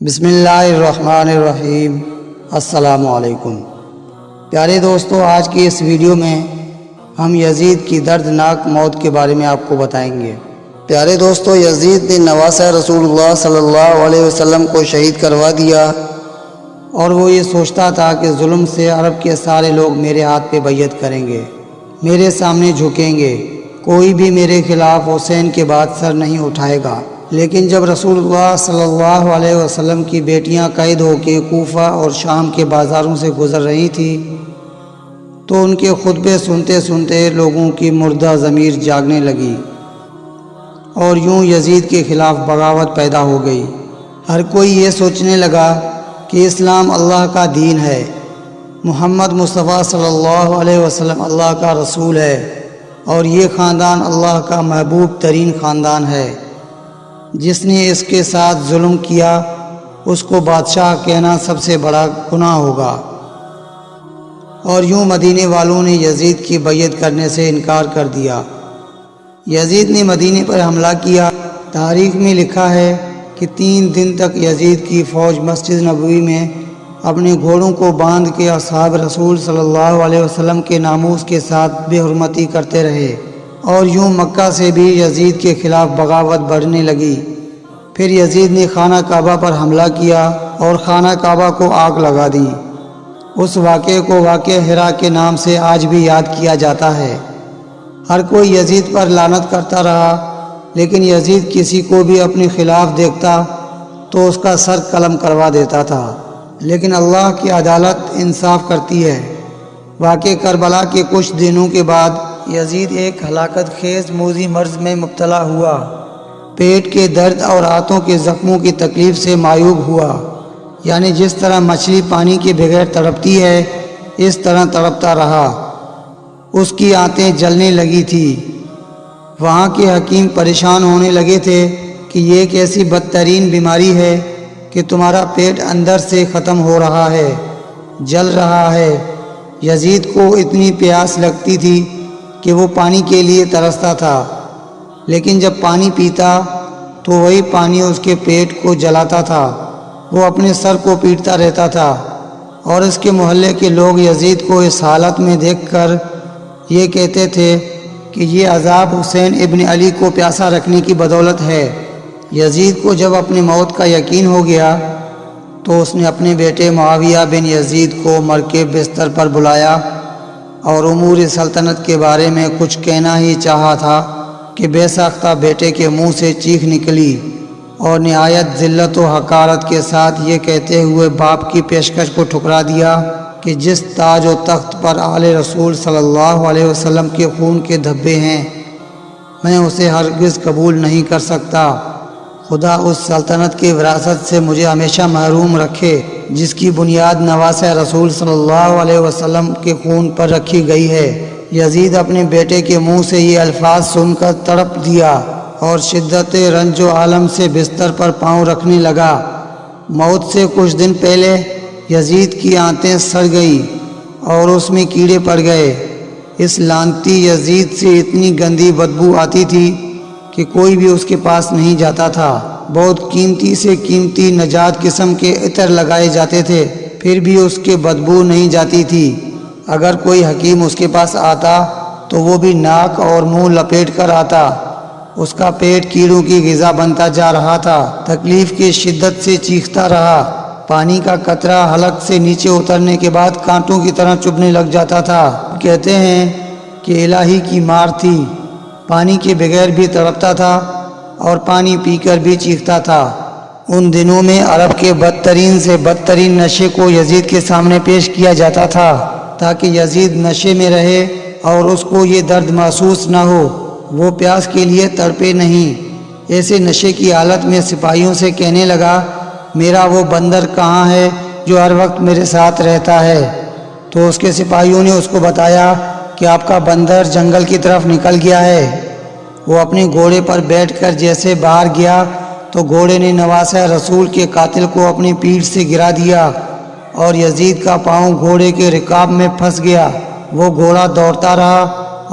بسم اللہ الرحمن الرحیم۔ السلام علیکم پیارے دوستو، آج کی اس ویڈیو میں ہم یزید کی دردناک موت کے بارے میں آپ کو بتائیں گے۔ پیارے دوستو، یزید نے نواسہ رسول اللہ صلی اللہ علیہ وسلم کو شہید کروا دیا اور وہ یہ سوچتا تھا کہ ظلم سے عرب کے سارے لوگ میرے ہاتھ پہ بیعت کریں گے، میرے سامنے جھکیں گے، کوئی بھی میرے خلاف حسین کے بعد سر نہیں اٹھائے گا۔ لیکن جب رسول اللہ صلی اللہ علیہ وسلم کی بیٹیاں قید ہو کے کوفہ اور شام کے بازاروں سے گزر رہی تھیں تو ان کے خطبے سنتے سنتے لوگوں کی مردہ ضمیر جاگنے لگی اور یوں یزید کے خلاف بغاوت پیدا ہو گئی۔ ہر کوئی یہ سوچنے لگا کہ اسلام اللہ کا دین ہے، محمد مصطفیٰ صلی اللہ علیہ وسلم اللہ کا رسول ہے اور یہ خاندان اللہ کا محبوب ترین خاندان ہے۔ جس نے اس کے ساتھ ظلم کیا اس کو بادشاہ کہنا سب سے بڑا گناہ ہوگا۔ اور یوں مدینے والوں نے یزید کی بیعت کرنے سے انکار کر دیا۔ یزید نے مدینے پر حملہ کیا۔ تاریخ میں لکھا ہے کہ 3 دن تک یزید کی فوج مسجد نبوی میں اپنے گھوڑوں کو باندھ کے اصحاب رسول صلی اللہ علیہ وسلم کے ناموس کے ساتھ بے حرمتی کرتے رہے، اور یوں مکہ سے بھی یزید کے خلاف بغاوت بڑھنے لگی۔ پھر یزید نے خانہ کعبہ پر حملہ کیا اور خانہ کعبہ کو آگ لگا دی۔ اس واقعے کو واقعہ حرا کے نام سے آج بھی یاد کیا جاتا ہے۔ ہر کوئی یزید پر لعنت کرتا رہا، لیکن یزید کسی کو بھی اپنے خلاف دیکھتا تو اس کا سر قلم کروا دیتا تھا۔ لیکن اللہ کی عدالت انصاف کرتی ہے۔ واقعہ کربلا کے کچھ دنوں کے بعد یزید ایک ہلاکت خیز موذی مرض میں مبتلا ہوا۔ پیٹ کے درد اور ہاتھوں کے زخموں کی تکلیف سے معیوب ہوا، یعنی جس طرح مچھلی پانی کے بغیر تڑپتی ہے اس طرح تڑپتا رہا۔ اس کی آنتیں جلنے لگی تھی۔ وہاں کے حکیم پریشان ہونے لگے تھے کہ یہ ایک ایسی بدترین بیماری ہے کہ تمہارا پیٹ اندر سے ختم ہو رہا ہے، جل رہا ہے۔ یزید کو اتنی پیاس لگتی تھی کہ وہ پانی کے لیے ترستا تھا، لیکن جب پانی پیتا تو وہی پانی اس کے پیٹ کو جلاتا تھا۔ وہ اپنے سر کو پیٹتا رہتا تھا اور اس کے محلے کے لوگ یزید کو اس حالت میں دیکھ کر یہ کہتے تھے کہ یہ عذاب حسین ابن علی کو پیاسا رکھنے کی بدولت ہے۔ یزید کو جب اپنی موت کا یقین ہو گیا تو اس نے اپنے بیٹے معاویہ بن یزید کو مر کے بستر پر بلایا اور امور سلطنت کے بارے میں کچھ کہنا ہی چاہا تھا کہ بے ساختہ بیٹے کے منہ سے چیخ نکلی اور نہایت ذلت و حقارت کے ساتھ یہ کہتے ہوئے باپ کی پیشکش کو ٹھکرا دیا کہ جس تاج و تخت پر آل رسول صلی اللہ علیہ وسلم کے خون کے دھبے ہیں میں اسے ہرگز قبول نہیں کر سکتا۔ خدا اس سلطنت کی وراثت سے مجھے ہمیشہ محروم رکھے جس کی بنیاد نواسہ رسول صلی اللہ علیہ وسلم کے خون پر رکھی گئی ہے۔ یزید اپنے بیٹے کے منہ سے یہ الفاظ سن کر تڑپ دیا اور شدت رنج و عالم سے بستر پر پاؤں رکھنے لگا۔ موت سے کچھ دن پہلے یزید کی آنتیں سڑ گئی اور اس میں کیڑے پڑ گئے۔ اس لعنتی یزید سے اتنی گندی بدبو آتی تھی کہ کوئی بھی اس کے پاس نہیں جاتا تھا۔ بہت قیمتی سے قیمتی نجات قسم کے عطر لگائے جاتے تھے، پھر بھی اس کے بدبو نہیں جاتی تھی۔ اگر کوئی حکیم اس کے پاس آتا تو وہ بھی ناک اور منہ لپیٹ کر آتا۔ اس کا پیٹ کیڑوں کی غذا بنتا جا رہا تھا۔ تکلیف کی شدت سے چیختا رہا۔ پانی کا قطرہ حلق سے نیچے اترنے کے بعد کانٹوں کی طرح چبھنے لگ جاتا تھا۔ کہتے ہیں کہ الہی کی مار تھی۔ پانی کے بغیر بھی تڑپتا تھا اور پانی پی کر بھی چیختا تھا۔ ان دنوں میں عرب کے بدترین سے بدترین نشے کو یزید کے سامنے پیش کیا جاتا تھا تاکہ یزید نشے میں رہے اور اس کو یہ درد محسوس نہ ہو، وہ پیاس کے لیے تڑپے نہیں۔ ایسے نشے کی حالت میں سپاہیوں سے کہنے لگا، میرا وہ بندر کہاں ہے جو ہر وقت میرے ساتھ رہتا ہے؟ تو اس کے سپاہیوں نے اس کو بتایا کہ آپ کا بندر جنگل کی طرف نکل گیا ہے۔ وہ اپنے گھوڑے پر بیٹھ کر جیسے باہر گیا تو گھوڑے نے نواسہ رسول کے قاتل کو اپنی پیٹھ سے گرا دیا اور یزید کا پاؤں گھوڑے کے رکاب میں پھنس گیا۔ وہ گھوڑا دوڑتا رہا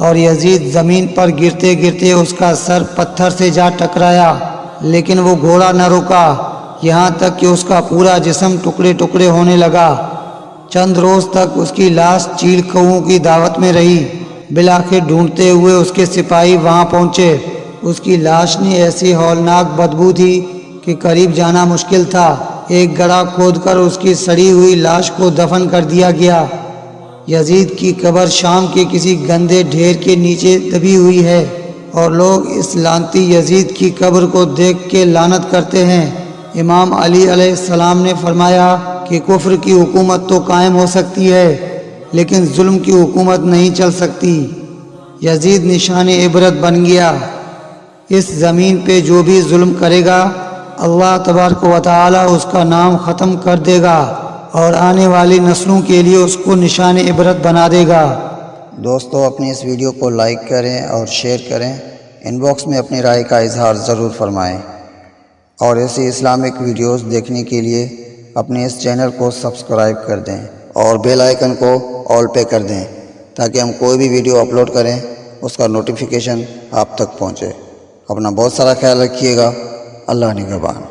اور یزید زمین پر گرتے گرتے اس کا سر پتھر سے جا ٹکرایا، لیکن وہ گھوڑا نہ رکا۔ یہاں تک کہ اس کا پورا جسم ٹکڑے ٹکڑے ہونے لگا۔ چند روز تک اس کی لاش چیل کوؤں کی دعوت میں رہی۔ بالآخر ڈھونڈتے ہوئے اس کے سپاہی وہاں پہنچے۔ اس کی لاش نے ایسی ہولناک بدبو تھی کہ قریب جانا مشکل تھا۔ ایک گڑھا کھود کر اس کی سڑی ہوئی لاش کو دفن کر دیا گیا۔ یزید کی قبر شام کے کسی گندے ڈھیر کے نیچے دبی ہوئی ہے، اور لوگ اس لعنتی یزید کی قبر کو دیکھ کے لعنت کرتے ہیں۔ امام علی علیہ السلام نے فرمایا کہ کفر کی حکومت تو قائم ہو سکتی ہے، لیکن ظلم کی حکومت نہیں چل سکتی۔ یزید نشان عبرت بن گیا۔ اس زمین پہ جو بھی ظلم کرے گا، اللہ تبارک و تعالی اس کا نام ختم کر دے گا اور آنے والی نسلوں کے لیے اس کو نشان عبرت بنا دے گا۔ دوستو، اپنی اس ویڈیو کو لائک کریں اور شیئر کریں۔ ان باکس میں اپنی رائے کا اظہار ضرور فرمائیں، اور ایسی اسلامک ویڈیوز دیکھنے کے لیے اپنے اس چینل کو سبسکرائب کر دیں اور بیل آئیکن کو آل پہ کر دیں، تاکہ ہم کوئی بھی ویڈیو اپلوڈ کریں اس کا نوٹیفیکیشن آپ تک پہنچے۔ اپنا بہت سارا خیال رکھیے گا۔ اللہ نگہبان۔